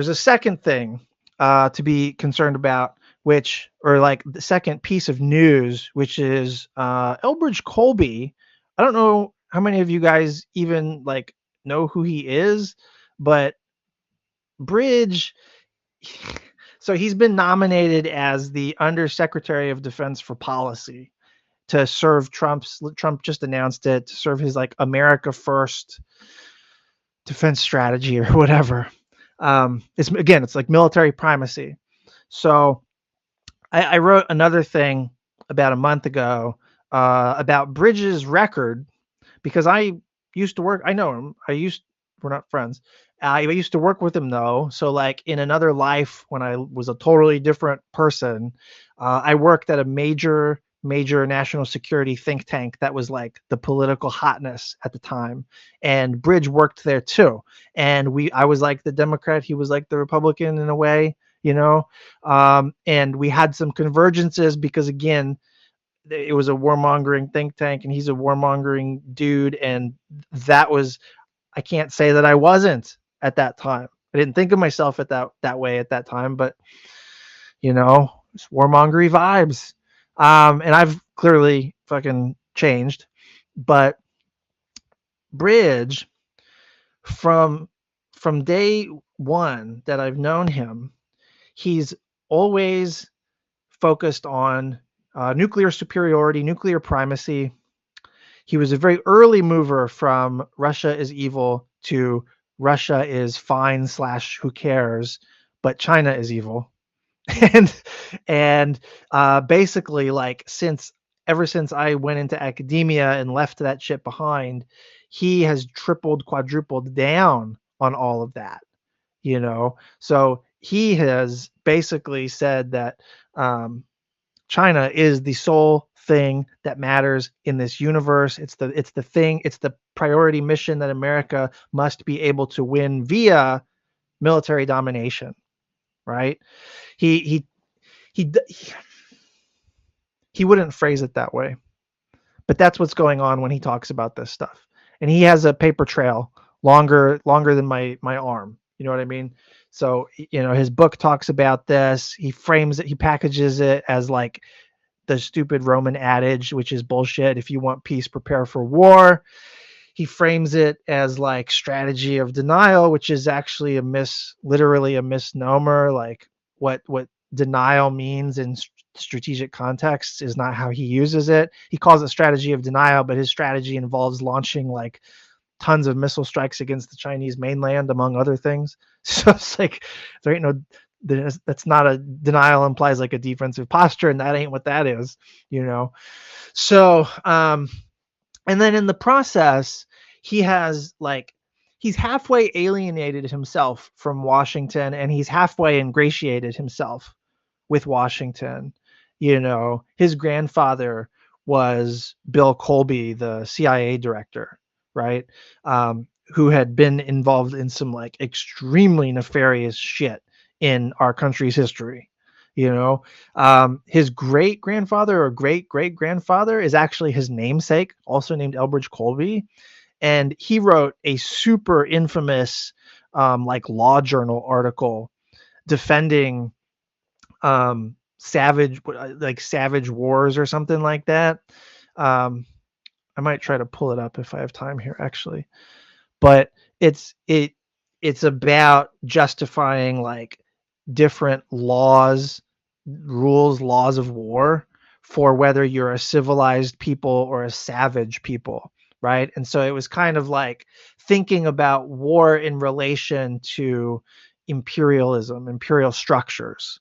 There's a second thing to be concerned about, or like the second piece of news, which is Elbridge Colby. I don't know how many of you guys even like know who he is, but Bridge. So he's been nominated as the Undersecretary of Defense for Policy to serve Trump just announced it, to serve his like America First defense strategy or whatever. It's like military primacy. So I wrote another thing about a month ago about Bridges' record, because I used to work. I know him. We're not friends. I used to work with him though. So like in another life, when I was a totally different person, I worked at a major national security think tank that was like the political hotness at the time, and Bridge worked there too. And I was like the Democrat, he was like the Republican in a way, you know. And we had some convergences because again, it was a warmongering think tank and he's a warmongering dude, and that was, I can't say that I wasn't at that time. I didn't think of myself at that way at that time, but you know, it's warmongery vibes. And I've clearly fucking changed. But Bridge, from day one that I've known him, he's always focused on nuclear superiority, nuclear primacy. He was a very early mover from Russia is evil to Russia is fine / who cares, but China is evil. and basically, like, ever since I went into academia and left that shit behind, he has tripled, quadrupled down on all of that, you know. So he has basically said that China is the sole thing that matters in this universe. It's the priority mission that America must be able to win via military domination, right? He he he wouldn't phrase it that way, but that's what's going on when he talks about this stuff. And he has a paper trail longer than my arm. You know what I mean? So, you know, his book talks about this. He frames it, he packages it as like the stupid Roman adage, which is bullshit. If you want peace, prepare for war. He frames it as like strategy of denial, which is actually literally a misnomer. Like what denial means in strategic contexts is not how he uses it. He calls it strategy of denial, but his strategy involves launching like tons of missile strikes against the Chinese mainland, among other things. So it's like there ain't no, that's not a denial implies like a defensive posture, and that ain't what that is, you know. So and then in the process, he has like, he's halfway alienated himself from Washington, and he's halfway ingratiated himself with Washington. You know, his grandfather was Bill Colby, the CIA director, right? Who had been involved in some like extremely nefarious shit in our country's history. You know, his great grandfather or great great grandfather is actually his namesake, also named Elbridge Colby, and he wrote a super infamous like law journal article defending savage wars or something like that. I might try to pull it up if I have time here, actually, but it's about justifying like different laws of war for whether you're a civilized people or a savage people, right? And so it was kind of like thinking about war in relation to imperial structures.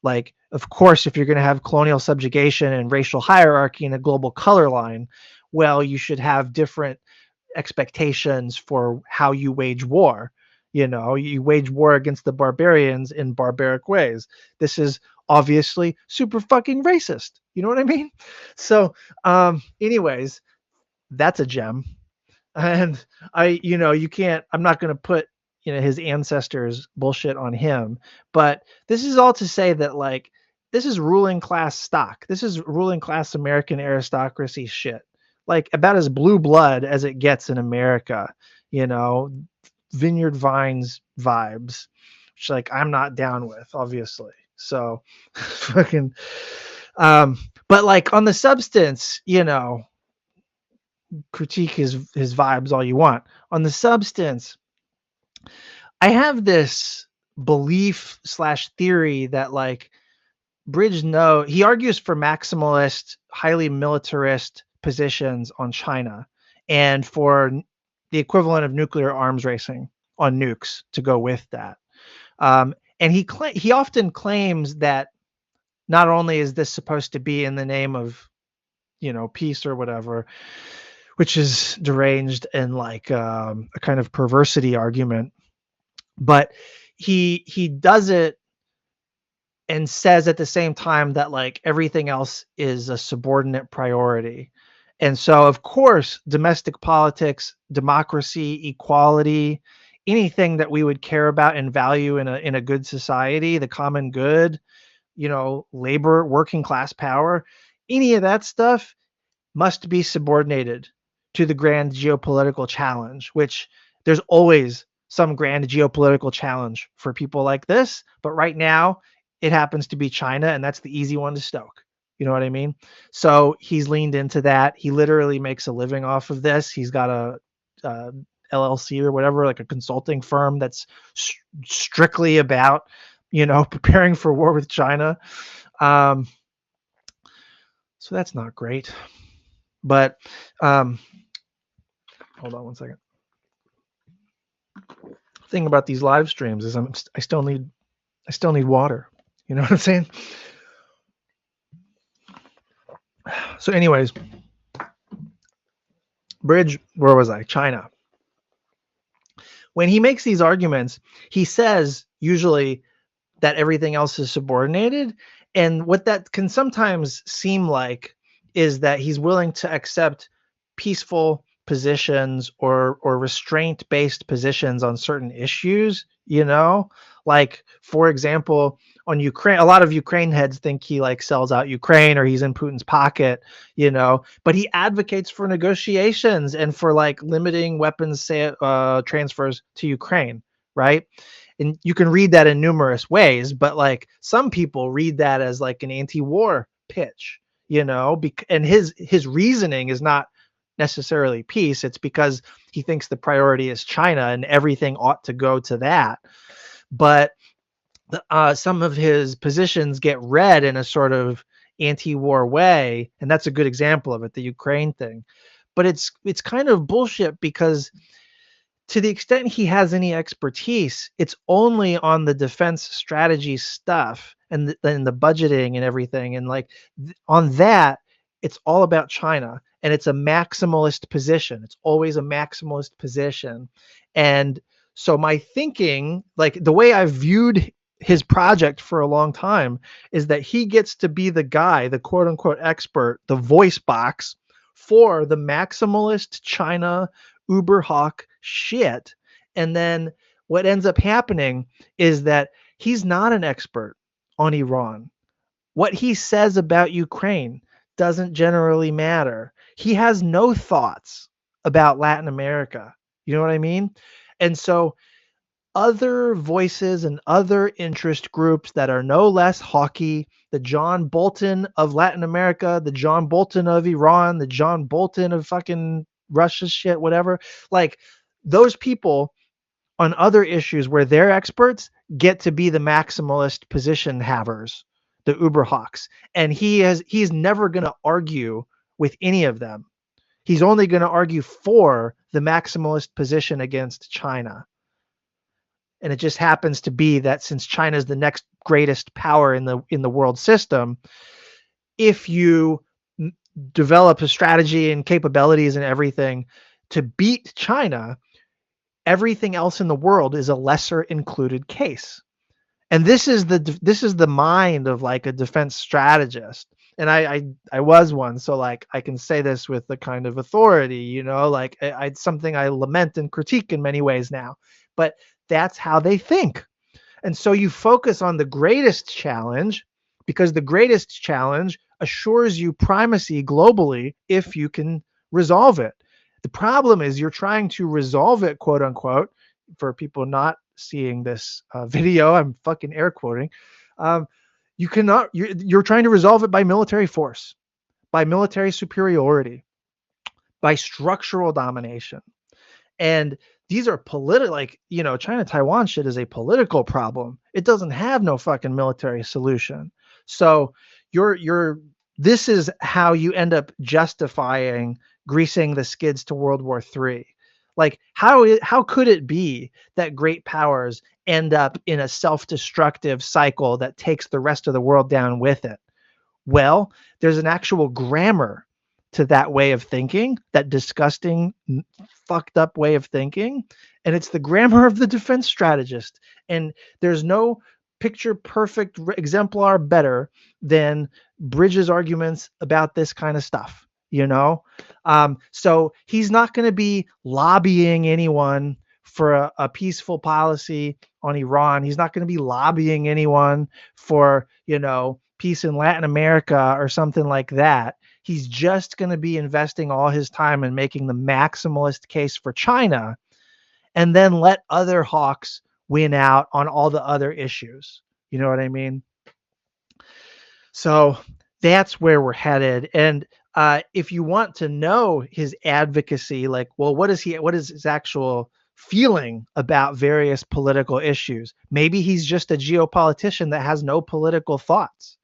Like, of course, if you're going to have colonial subjugation and racial hierarchy and a global color line, well, you should have different expectations for how you wage war. You know, you wage war against the barbarians in barbaric ways. This is obviously super fucking racist. You know what I mean? So, anyways, that's a gem. And I'm not going to put, his ancestors bullshit on him, but this is all to say that like, this is ruling class stock. This is ruling class American aristocracy shit. Like about as blue blood as it gets in America, Vineyard Vines vibes, which like I'm not down with, obviously. So fucking but like on the substance, critique his vibes all you want. On the substance, I have this belief slash theory that like he argues for maximalist, highly militarist positions on China and for the equivalent of nuclear arms racing on nukes to go with that. And he often claims that not only is this supposed to be in the name of, peace or whatever, which is deranged and like a kind of perversity argument, but he does it and says at the same time that like everything else is a subordinate priority. And so of course, domestic politics, democracy, equality, anything that we would care about and value in a good society, the common good, labor, working class power, any of that stuff must be subordinated to the grand geopolitical challenge, which there's always some grand geopolitical challenge for people like this. But right now, it happens to be China, and that's the easy one to stoke. You know what I mean? So he's leaned into that. He literally makes a living off of this. He's got a LLC or whatever, like a consulting firm that's strictly about, preparing for war with China. So that's not great. But hold on one second. The thing about these live streams is I still need water. You know what I'm saying? So anyways, Bridge, where was I? China. When he makes these arguments, he says usually that everything else is subordinated. And what that can sometimes seem like is that he's willing to accept peaceful positions or restraint-based positions on certain issues, like, for example, on Ukraine, a lot of Ukraine heads think he like sells out Ukraine or he's in Putin's pocket, but he advocates for negotiations and for like limiting weapons transfers to Ukraine, right? And you can read that in numerous ways, but like some people read that as like an anti-war pitch, and his reasoning is not necessarily peace. It's because he thinks the priority is China and everything ought to go to that. But some of his positions get read in a sort of anti-war way, and that's a good example of it, the Ukraine thing. But it's kind of bullshit because to the extent he has any expertise, it's only on the defense strategy stuff and the budgeting and everything. And like on that, it's all about China, and it's a maximalist position. It's always a maximalist position. And so my thinking, like the way I've viewed his project for a long time, is that he gets to be the guy, the quote unquote expert, the voice box for the maximalist China uber hawk shit. And then what ends up happening is that he's not an expert on Iran. What he says about Ukraine doesn't generally matter. He has no thoughts about Latin America. You know what I mean? And so other voices and other interest groups that are no less hawky, the John Bolton of Latin America, the John Bolton of Iran, the John Bolton of fucking Russia shit, whatever, like those people on other issues where they're experts get to be the maximalist position havers, the uber hawks. And he's never going to argue with any of them. He's only going to argue for the maximalist position against China. And it just happens to be that since China is the next greatest power in the world system, if you develop a strategy and capabilities and everything to beat China, everything else in the world is a lesser included case. And this is the mind of like a defense strategist. And I was one, so like I can say this with the kind of authority, like it's something I lament and critique in many ways now. But that's how they think. And so you focus on the greatest challenge because the greatest challenge assures you primacy globally if you can resolve it. The problem is you're trying to resolve it, quote unquote, for people not seeing this video, I'm fucking air quoting. Um, you cannot. You're trying to resolve it by military force, by military superiority, by structural domination. And these are political, like, China Taiwan shit is a political problem. It doesn't have no fucking military solution. So you're this is how you end up justifying greasing the skids to World War III. Like, how could it be that great powers end up in a self-destructive cycle that takes the rest of the world down with it? Well, there's an actual grammar to that way of thinking, that disgusting, fucked up way of thinking. And it's the grammar of the defense strategist. And there's no picture perfect exemplar better than Bridges' arguments about this kind of stuff, So he's not going to be lobbying anyone for a peaceful policy on Iran. He's not going to be lobbying anyone for, peace in Latin America or something like that. He's just going to be investing all his time in making the maximalist case for China, and then let other hawks win out on all the other issues. You know what I mean? So that's where we're headed. And if you want to know his advocacy, like, well, what is his actual feeling about various political issues? Maybe he's just a geopolitician that has no political thoughts.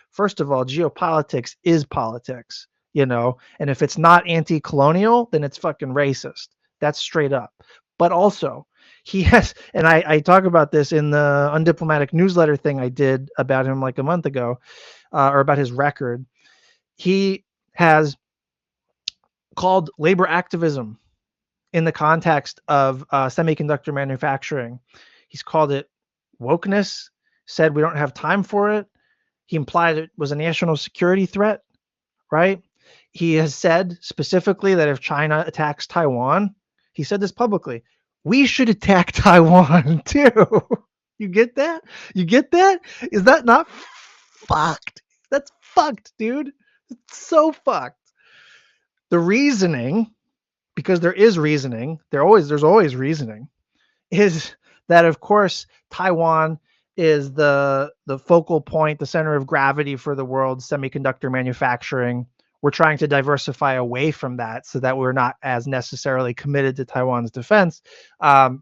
First of all, geopolitics is politics, and if it's not anti-colonial, then it's fucking racist. That's straight up. But also, he has, and I talk about this in the undiplomatic newsletter thing I did about him like a month ago, or about his record. He has called labor activism in the context of semiconductor manufacturing. He's called it wokeness, said we don't have time for it. He implied it was a national security threat, right? He has said specifically that if China attacks Taiwan, he said this publicly, we should attack Taiwan too. You get that? You get that? Is that not fucked? That's fucked, dude. It's so fucked. The reasoning, because there is reasoning, there's always reasoning, is that of course Taiwan is the focal point, the center of gravity for the world's semiconductor manufacturing. We're trying to diversify away from that so that we're not as necessarily committed to Taiwan's defense,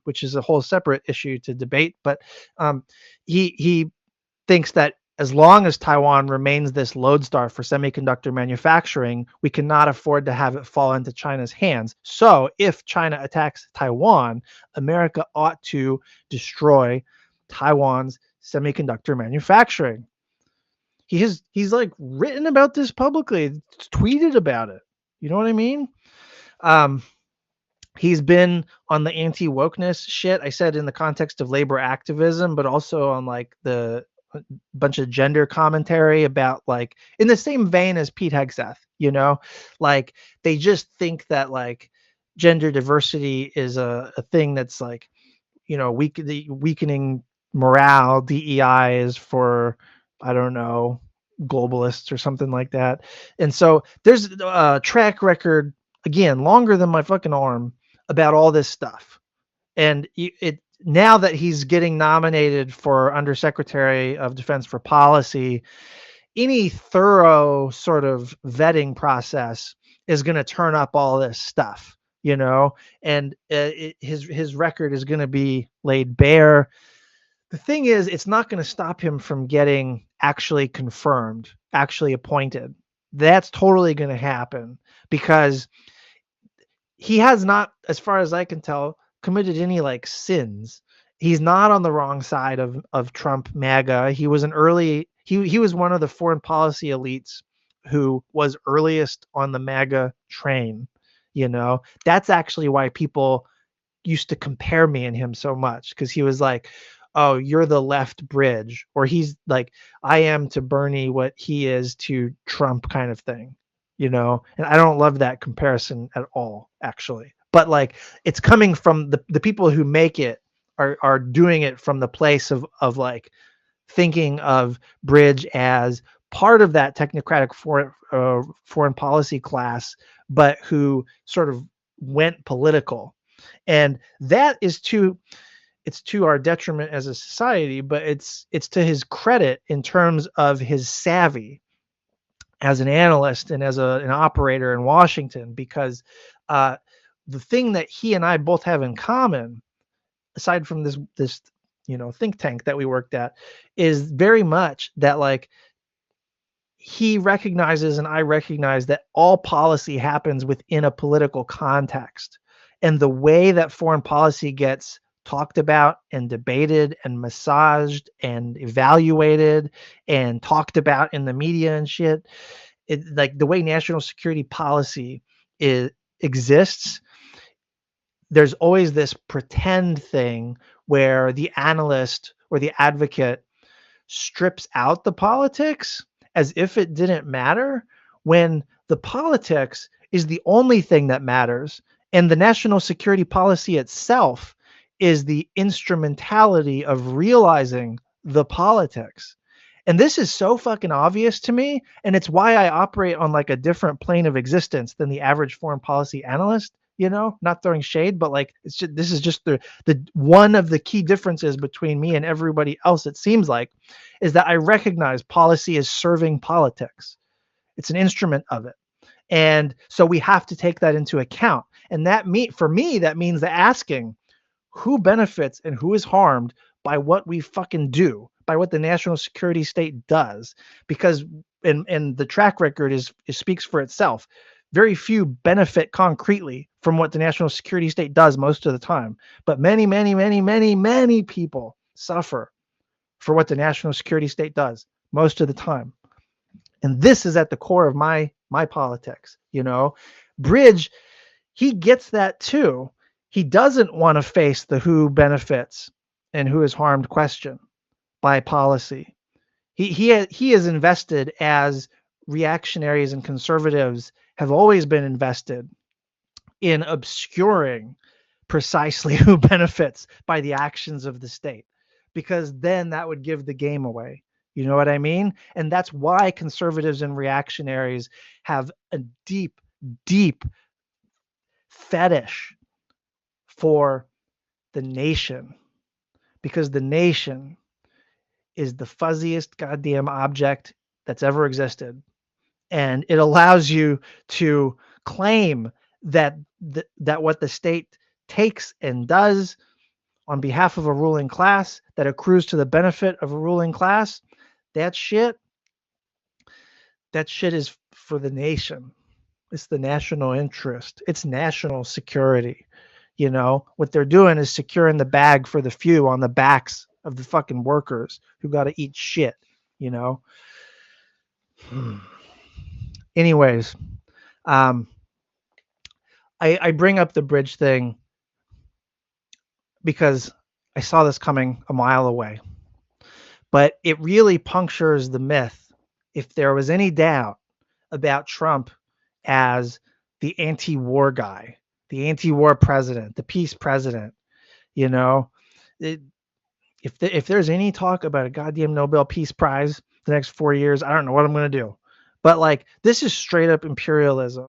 which is a whole separate issue to debate. But he thinks that as long as Taiwan remains this lodestar for semiconductor manufacturing, we cannot afford to have it fall into China's hands. So if China attacks Taiwan, America ought to destroy Taiwan's semiconductor manufacturing. He's like written about this publicly, tweeted about it. You know what I mean? He's been on the anti-wokeness shit, I said, in the context of labor activism, but also on like the bunch of gender commentary about, like, in the same vein as Pete Hegseth, like they just think that like gender diversity is a thing that's like, weakening morale. DEI is for, I don't know, globalists or something like that. And so there's a track record, again, longer than my fucking arm, about all this stuff. And now that he's getting nominated for Undersecretary of Defense for Policy, any thorough sort of vetting process is going to turn up all this stuff, and his record is going to be laid bare. The thing is, it's not going to stop him from getting actually confirmed, actually appointed. That's totally going to happen because he has not, as far as I can tell, committed any like sins. He's not on the wrong side of Trump MAGA. He was he was one of the foreign policy elites who was earliest on the MAGA train. That's actually why people used to compare me and him so much, because he was like, oh, you're the left bridge, or he's like, I am to Bernie what he is to Trump, kind of thing, and I don't love that comparison at all, actually. But like, it's coming from the people who make it are doing it from the place of like thinking of Bridge as part of that technocratic foreign policy class, but who sort of went political. And that is it's to our detriment as a society, but it's to his credit in terms of his savvy as an analyst and as an operator in Washington, because uh, the thing that he and I both have in common, aside from this think tank that we worked at, is very much that like he recognizes and I recognize that all policy happens within a political context. And the way that foreign policy gets talked about and debated and massaged and evaluated and talked about in the media and shit, like the way national security policy exists, there's always this pretend thing where the analyst or the advocate strips out the politics as if it didn't matter, when the politics is the only thing that matters, and the national security policy itself is the instrumentality of realizing the politics. And this is so fucking obvious to me, and it's why I operate on like a different plane of existence than the average foreign policy analyst. Not throwing shade, but like this is just the one of the key differences between me and everybody else, it seems like, is that I recognize policy is serving politics. It's an instrument of it. And so we have to take that into account. And for me, that means that asking who benefits and who is harmed by what we fucking do, by what the national security state does, because and the track record speaks for itself. Very few benefit concretely from what the national security state does most of the time, but many, many, many, many, many people suffer for what the national security state does most of the time. And this is at the core of my politics. Bridge, he gets that too. He doesn't want to face the who benefits and who is harmed question by policy. He is invested, as reactionaries and conservatives have always been invested, in obscuring precisely who benefits by the actions of the state, because then that would give the game away. You know what I mean? And that's why conservatives and reactionaries have a deep, deep fetish for the nation, because the nation is the fuzziest goddamn object that's ever existed. And it allows you to claim that what the state takes and does on behalf of a ruling class, that accrues to the benefit of a ruling class, that shit is for the nation. It's the national interest. It's national security. What they're doing is securing the bag for the few on the backs of the fucking workers who got to eat shit. Anyways, I bring up the bridge thing because I saw this coming a mile away, but it really punctures the myth. If there was any doubt about Trump as the anti-war guy, the anti-war president, the peace president, if there's any talk about a goddamn Nobel Peace Prize the next 4 years, I don't know what I'm going to do. But like, this is straight up imperialism.